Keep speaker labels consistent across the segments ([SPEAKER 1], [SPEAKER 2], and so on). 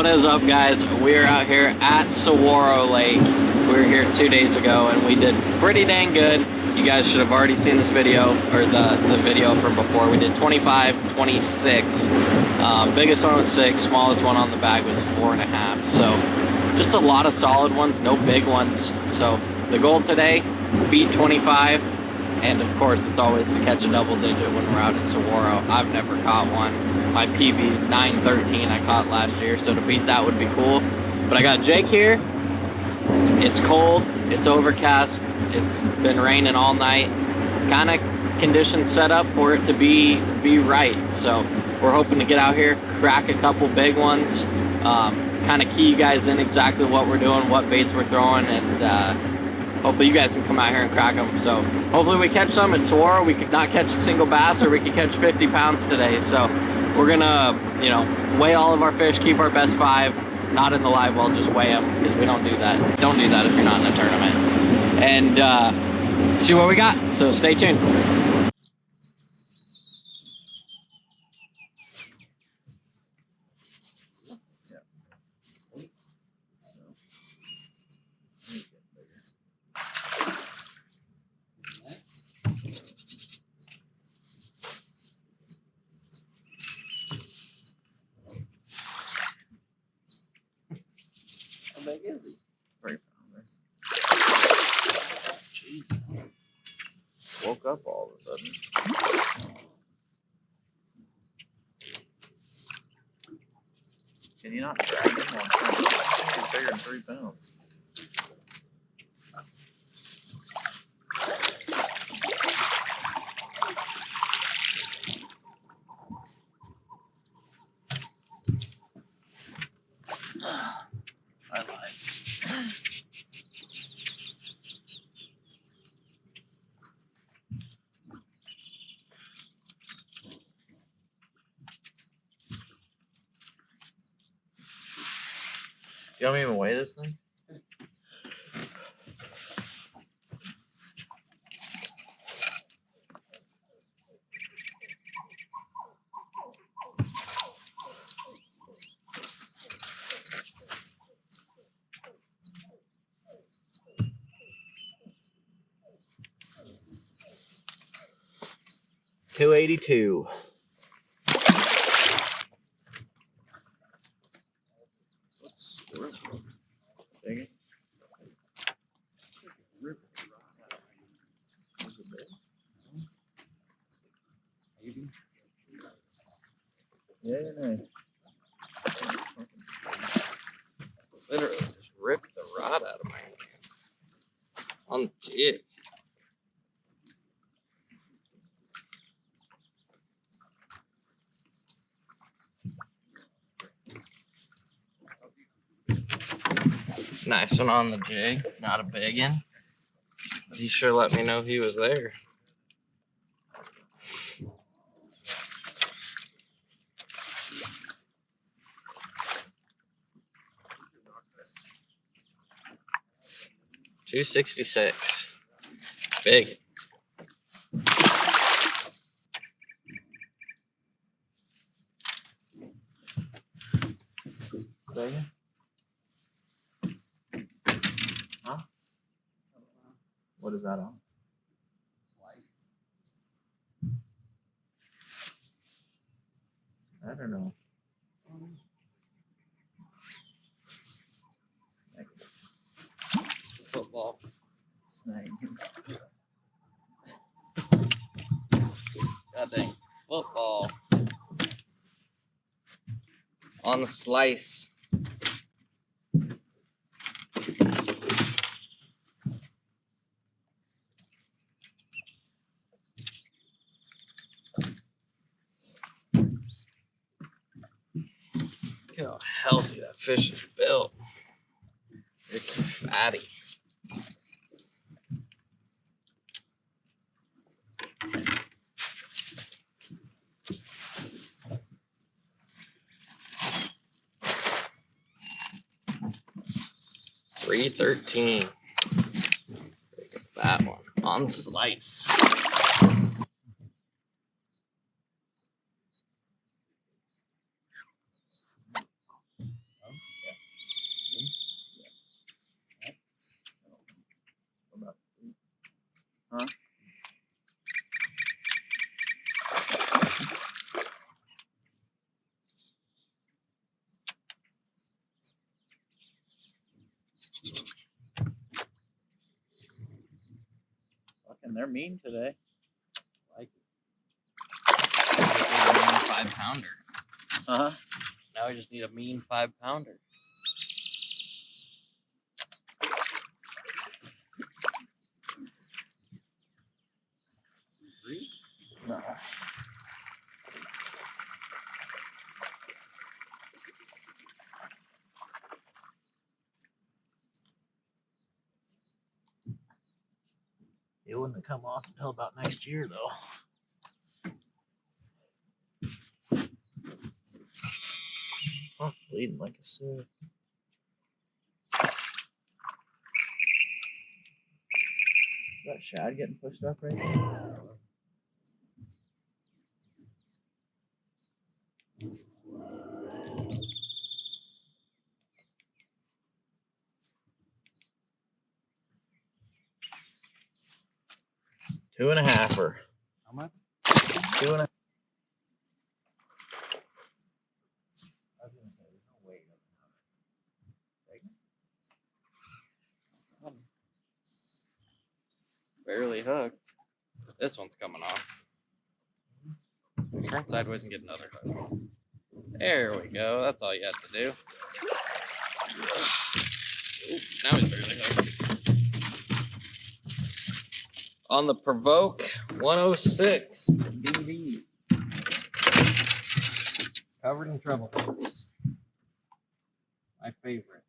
[SPEAKER 1] What is up, guys? We are out here at Saguaro Lake. We were here 2 days ago and we did pretty dang good. You guys should have already seen this video, or the video from before. We did 25, 26. Biggest one was 6, smallest one on the bag was 4.5. So just a lot of solid ones, no big ones. So the goal today, beat 25. And of course, it's always to catch a double digit when we're out at Saguaro. I've never caught one. My PB's 913 I caught last year, so to beat that would be cool. But I got Jake here. It's cold, it's overcast, it's been raining all night. Kind of conditions set up for it to be right. So we're hoping to get out here, crack a couple big ones, kind of key you guys in exactly what we're doing, what baits we're throwing, and hopefully you guys can come out here and crack them. So hopefully we catch some at Saguaro. We could not catch a single bass, or we could catch 50 pounds today. So we're gonna, you know, weigh all of our fish, keep our best 5, not in the live well, just weigh them, because we don't do that. Don't do that if you're not in a tournament. And see what we got. So stay tuned. How big is he?
[SPEAKER 2] 3 pounder. Jeez. Woke up all of a sudden. Can you not drag him on time? He's bigger than 3 pounds. I lied. You want me to even weigh this thing? $282. What's the rip? Dang it. Rip. Is it big? Maybe. Yeah, no. Literally just ripped the rod out of my hand. On the jig. Nice one on the jig, not a big one. He sure let me know he was there. $266. Big. Second. Huh? What is that on? Slice. I don't know. Football. Snake. God dang. Football. On the slice. Look how healthy that fish is built. It's fatty. $313. Take a fat one on the slice.
[SPEAKER 3] Man, they're mean today.
[SPEAKER 1] Like it. A mean 5-pounder.
[SPEAKER 3] Uh-huh.
[SPEAKER 1] Now we just need a mean 5-pounder.
[SPEAKER 3] No. It wouldn't come off until about next year, though. Oh, bleeding like a sieve. Is that shad getting pushed up right now? Two and a halfer.
[SPEAKER 1] How much?
[SPEAKER 3] 2 and a. I was gonna say there's no weight up
[SPEAKER 1] Barely hooked. This one's coming off. Turn sideways and get another hook. There we go. That's all you had to do. Ooh, now he's barely hooked. On the Provoke 106 BD. Covered in treble hooks. My favorite.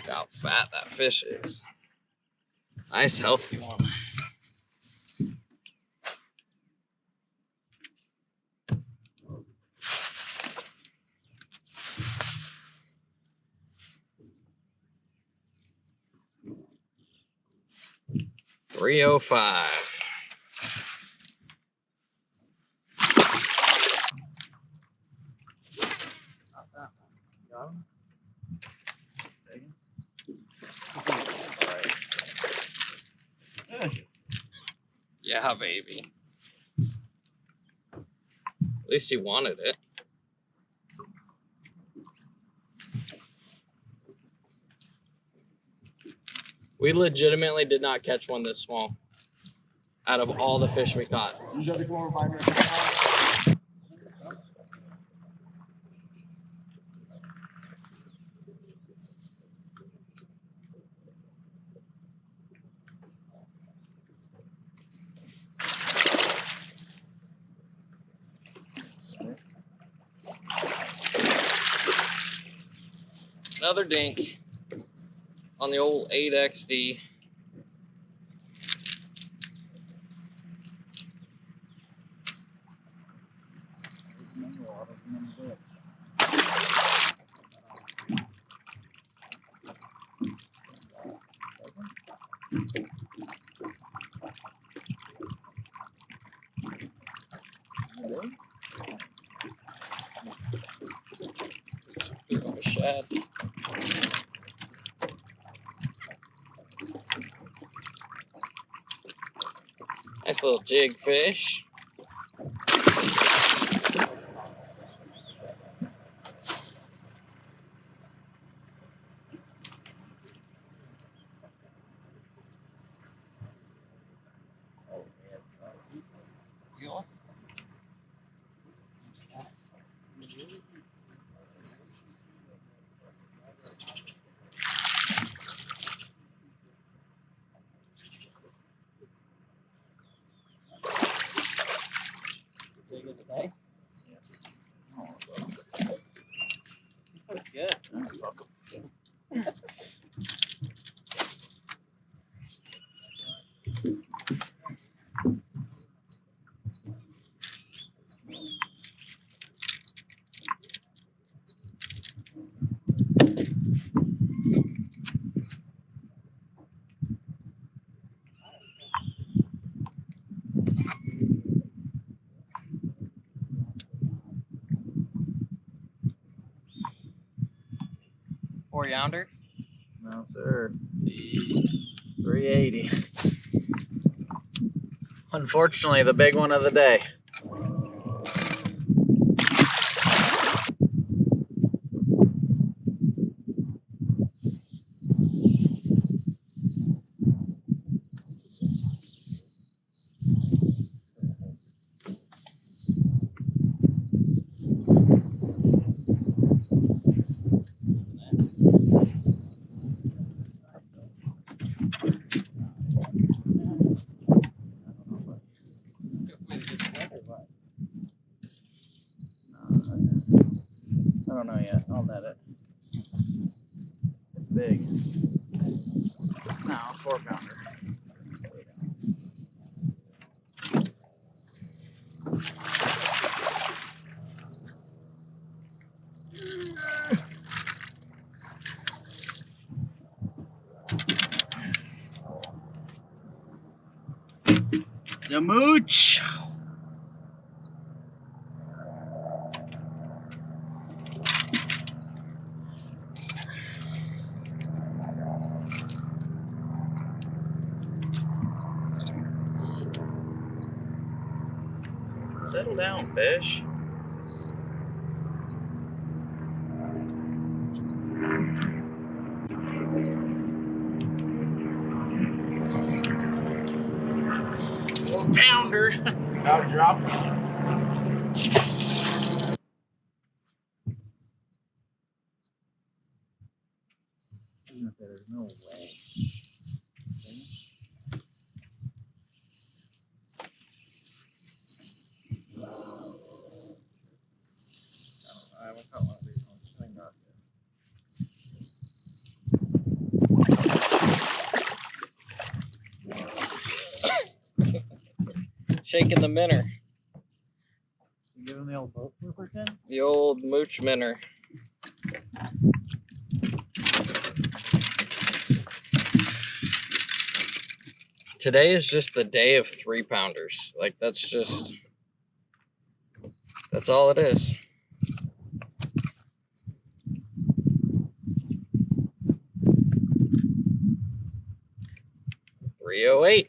[SPEAKER 1] Look how fat that fish is. Nice healthy one. $305.
[SPEAKER 3] Got him?
[SPEAKER 1] Yeah, baby. At least he wanted it. We legitimately did not catch one this small out of all the fish we caught.
[SPEAKER 3] You got to go over 5 minutes.
[SPEAKER 1] Another dink on the old 8XD. Shad. Nice little jig fish. Big of the day. That's good.
[SPEAKER 3] You're welcome.
[SPEAKER 2] pounder?
[SPEAKER 3] No, sir.
[SPEAKER 2] Jeez.
[SPEAKER 3] 380. Unfortunately, the big one of the day. I don't know yet. I'll net it. It's big. No, 4-pounder. The mooch. Settle down, fish. Pounder. About dropped him. There's no way. I haven't caught one of these ones. I think not
[SPEAKER 2] Shaking the minnow.
[SPEAKER 3] You give him the old boat flipper, Ken?
[SPEAKER 2] The old mooch minnow. Today is just the day of 3-pounders. Like, that's all it is. $3.08.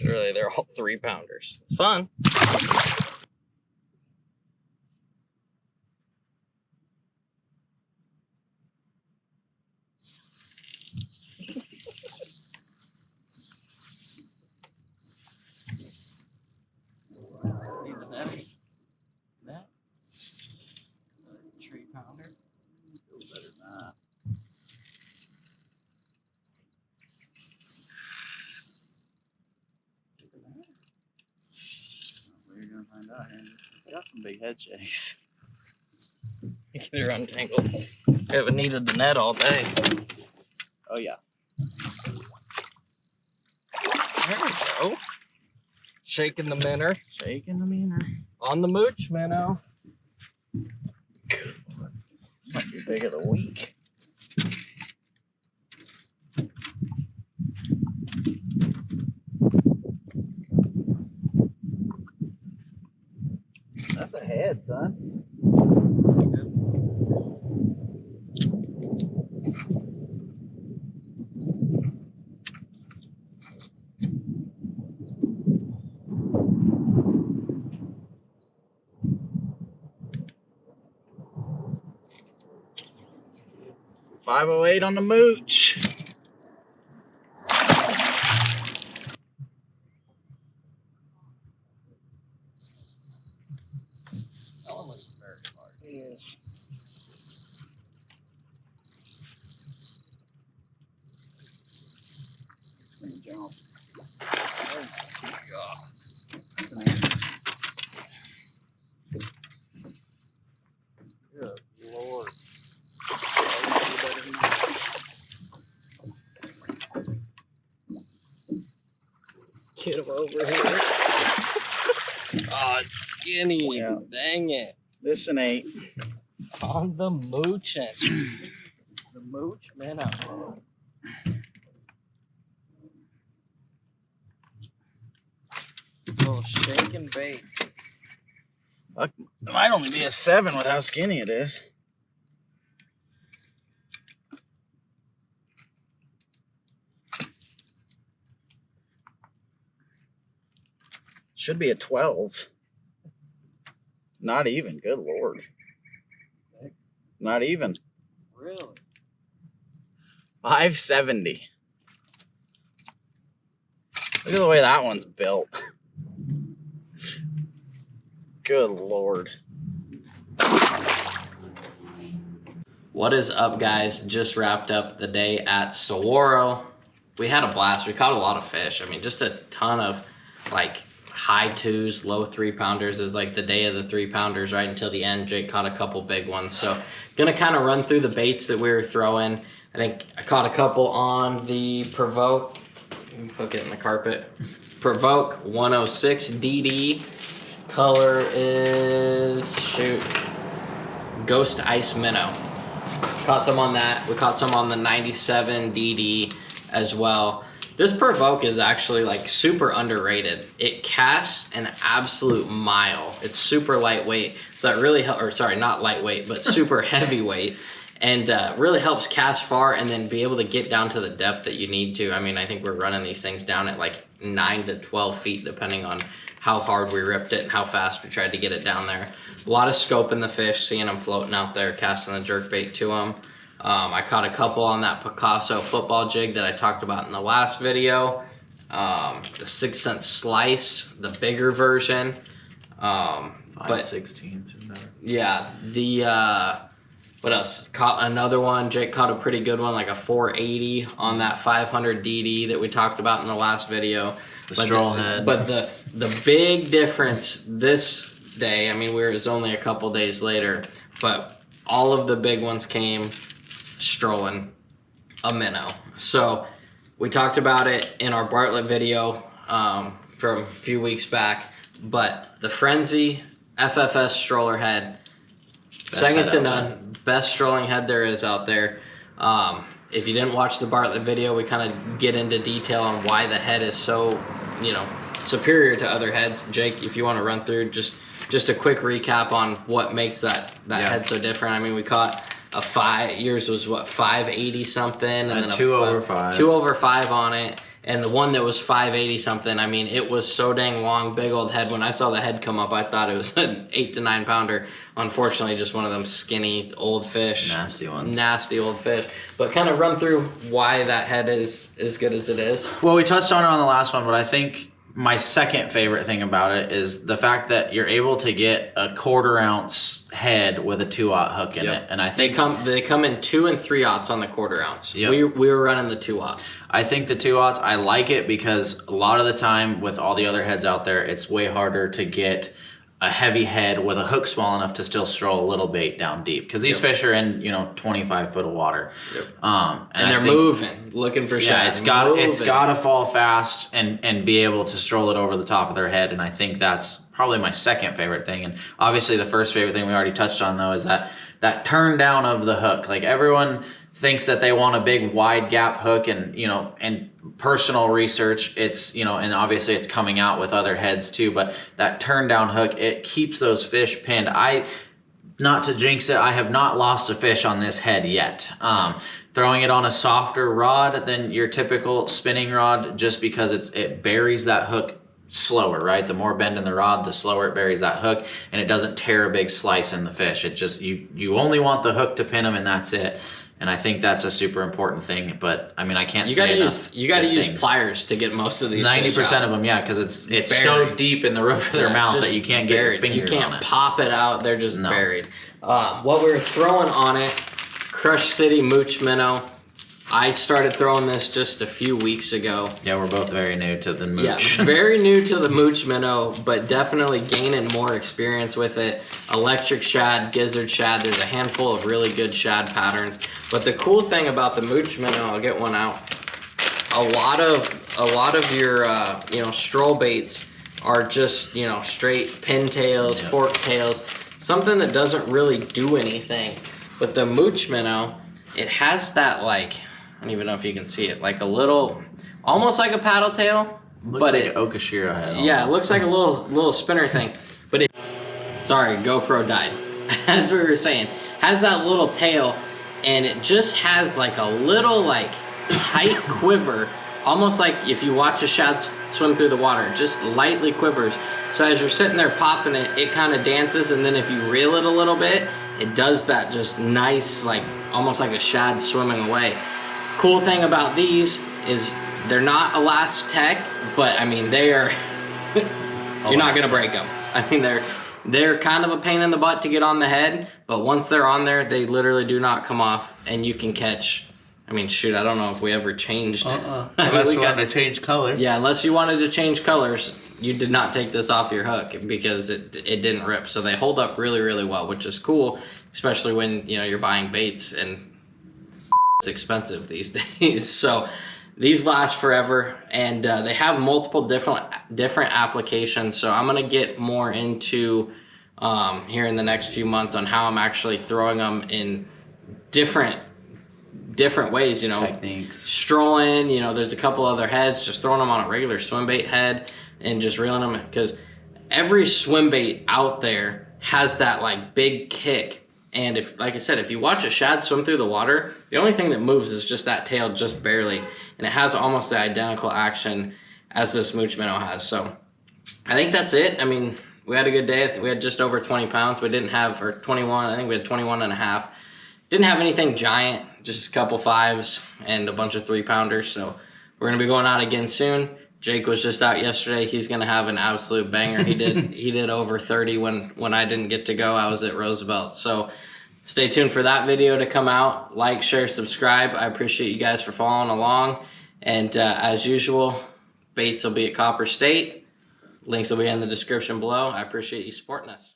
[SPEAKER 2] Literally, they're all 3-pounders. It's fun. That 3-pounder.
[SPEAKER 3] Still better than that. What are you gonna find out here? It's got some big head shakes.
[SPEAKER 2] Get her untangled. Haven't needed the net all day.
[SPEAKER 3] Oh yeah.
[SPEAKER 2] There we go. Shaking the minnow.
[SPEAKER 3] Shaking the meaner.
[SPEAKER 2] On the mooch minnow.
[SPEAKER 3] Might be big of the week. That's a head, son. $5.08 on the mooch. That one looks very large. It is. Jump. Oh my God. Good Lord.
[SPEAKER 2] Get him over here. Oh, it's skinny.
[SPEAKER 3] Yeah.
[SPEAKER 2] Dang it.
[SPEAKER 3] This an 8.
[SPEAKER 2] On the moochin'. The mooch minnow. Little shake and bake.
[SPEAKER 3] It might only be a 7 with how skinny it is. Should be a 12. Not even. Good Lord.
[SPEAKER 1] 6?
[SPEAKER 3] Not even.
[SPEAKER 1] Really?
[SPEAKER 3] 570. Look at the way that one's built. Good Lord.
[SPEAKER 1] What is up, guys? Just wrapped up the day at Saguaro. We had a blast. We caught a lot of fish. I mean, just a ton of like high 2s, low 3-pounders. It was like the day of the 3-pounders right until the end. Jake caught a couple big ones. So gonna kind of run through the baits that we were throwing. I think I caught a couple on the Provoke. Hook it in the carpet. Provoke 106 DD. Color is, shoot, Ghost Ice Minnow. Caught some on that. We caught some on the 97 DD as well. This Provoke is actually like super underrated. It casts an absolute mile. It's super lightweight, so that really helps, or sorry, not lightweight, but super heavyweight, and really helps cast far and then be able to get down to the depth that you need to. I mean, I think we're running these things down at like 9 to 12 feet, depending on how hard we ripped it and how fast we tried to get it down there. A lot of scope in the fish, seeing them floating out there, casting the jerkbait to them. I caught a couple on that Picasso football jig that I talked about in the last video. The 6 cent slice, the bigger version.
[SPEAKER 3] 5/16.
[SPEAKER 1] Yeah, the what else? Caught another one. Jake caught a pretty good one, like a 480 on that 500 DD that we talked about in the last video.
[SPEAKER 3] The Strolling Head.
[SPEAKER 1] But the big difference this day, I mean, it was only a couple days later, but all of the big ones came strolling a minnow. So we talked about it in our Bartlett video from a few weeks back, but the Frenzy FFS Stroller Head, second to none, best strolling head there is out there. If you didn't watch the Bartlett video, we kind of get into detail on why the head is so, you know, superior to other heads. Jake, if you want to run through just a quick recap on what makes that head so different. I mean, we caught yours was what, 580 something, and then
[SPEAKER 3] 2 over 5.
[SPEAKER 1] 2 over 5 on it, and the one that was 580 something. I mean, it was so dang long, big old head. When I saw the head come up, I thought it was an 8 to 9 pounder. Unfortunately, just one of them skinny old fish,
[SPEAKER 3] nasty ones,
[SPEAKER 1] nasty old fish. But kind of run through why that head is as good as it is.
[SPEAKER 3] Well, we touched on it on the last one, but I think my second favorite thing about it is the fact that you're able to get a 1/4 ounce head with a 2/0 hook in it, and I think
[SPEAKER 1] they come in 2 and 3/0 on the 1/4 ounce.
[SPEAKER 3] Yep.
[SPEAKER 1] We were running the 2/0.
[SPEAKER 3] I think the 2/0, I like it because a lot of the time with all the other heads out there, it's way harder to get a heavy head with a hook small enough to still stroll a little bait down deep, because these fish are in 25 foot of water.
[SPEAKER 1] Yep.
[SPEAKER 3] And
[SPEAKER 1] they're moving, looking for shad.
[SPEAKER 3] It's got to fall fast and be able to stroll it over the top of their head, and I think that's probably my second favorite thing. And obviously the first favorite thing we already touched on though is that turn down of the hook. Like, everyone thinks that they want a big wide gap hook, and and personal research, it's and obviously it's coming out with other heads too, but that turn down hook, it keeps those fish pinned. Not to jinx it, I have not lost a fish on this head yet. Throwing it on a softer rod than your typical spinning rod, just because it buries that hook slower, right? The more bend in the rod, the slower it buries that hook, and it doesn't tear a big slice in the fish. It just, you only want the hook to pin them, and that's it. And I think that's a super important thing. But I mean, I can't say enough.
[SPEAKER 1] You got to use pliers to get most of these.
[SPEAKER 3] 90% of them, yeah, because it's so deep in the roof of their mouth that you can't get your fingers on it.
[SPEAKER 1] You can't pop it out. They're just buried. What we were throwing on it, Crush City Mooch Minnow. I started throwing this just a few weeks ago.
[SPEAKER 3] Yeah, we're both very new to the mooch.
[SPEAKER 1] Yeah, very new to the mooch minnow, but definitely gaining more experience with it. Electric shad, gizzard shad, there's a handful of really good shad patterns. But the cool thing about the mooch minnow, I'll get one out. A lot of your stroll baits are just straight pintails, fork tails, something that doesn't really do anything. But the mooch minnow, it has that, like, I don't even know if you can see it, like a little, almost like a paddle tail.
[SPEAKER 3] Looks like an Okashira head.
[SPEAKER 1] Yeah, it looks like a little spinner thing. But sorry, GoPro died. As we were saying, has that little tail, and it just has like a little tight quiver, almost like if you watch a shad swim through the water, just lightly quivers. So as you're sitting there popping it, it kind of dances, and then if you reel it a little bit, it does that just nice, like almost like a shad swimming away. Cool thing about these is they're not Elastec, but I mean they are. You're not gonna break them. I mean they're kind of a pain in the butt to get on the head, but once they're on there, they literally do not come off, and you can catch. I mean, shoot, I don't know if we ever changed.
[SPEAKER 4] Unless you wanted to change color.
[SPEAKER 1] Yeah, unless you wanted to change colors, you did not take this off your hook because it didn't rip. So they hold up really, really well, which is cool, especially when you're buying baits and it's expensive these days. So these last forever, and they have multiple different applications. So I'm gonna get more into here in the next few months on how I'm actually throwing them in different ways,
[SPEAKER 3] Techniques.
[SPEAKER 1] Strolling, there's a couple other heads, just throwing them on a regular swim bait head and just reeling them, because every swim bait out there has that like big kick. And if, like I said, if you watch a shad swim through the water, the only thing that moves is just that tail, just barely, and it has almost the identical action as this mooch minnow has. So I think that's it. I mean, we had a good day. We had just over 20 pounds. We didn't have, or 21, I think we had 21 and a half. Didn't have anything giant, just a couple 5s and a bunch of 3-pounders. So we're gonna be going out again soon. Jake was just out yesterday. He's gonna have an absolute banger. He did over 30 when I didn't get to go. I was at Roosevelt. So stay tuned for that video to come out. Like, share, subscribe. I appreciate you guys for following along. And as usual, baits will be at Copper State. Links will be in the description below. I appreciate you supporting us.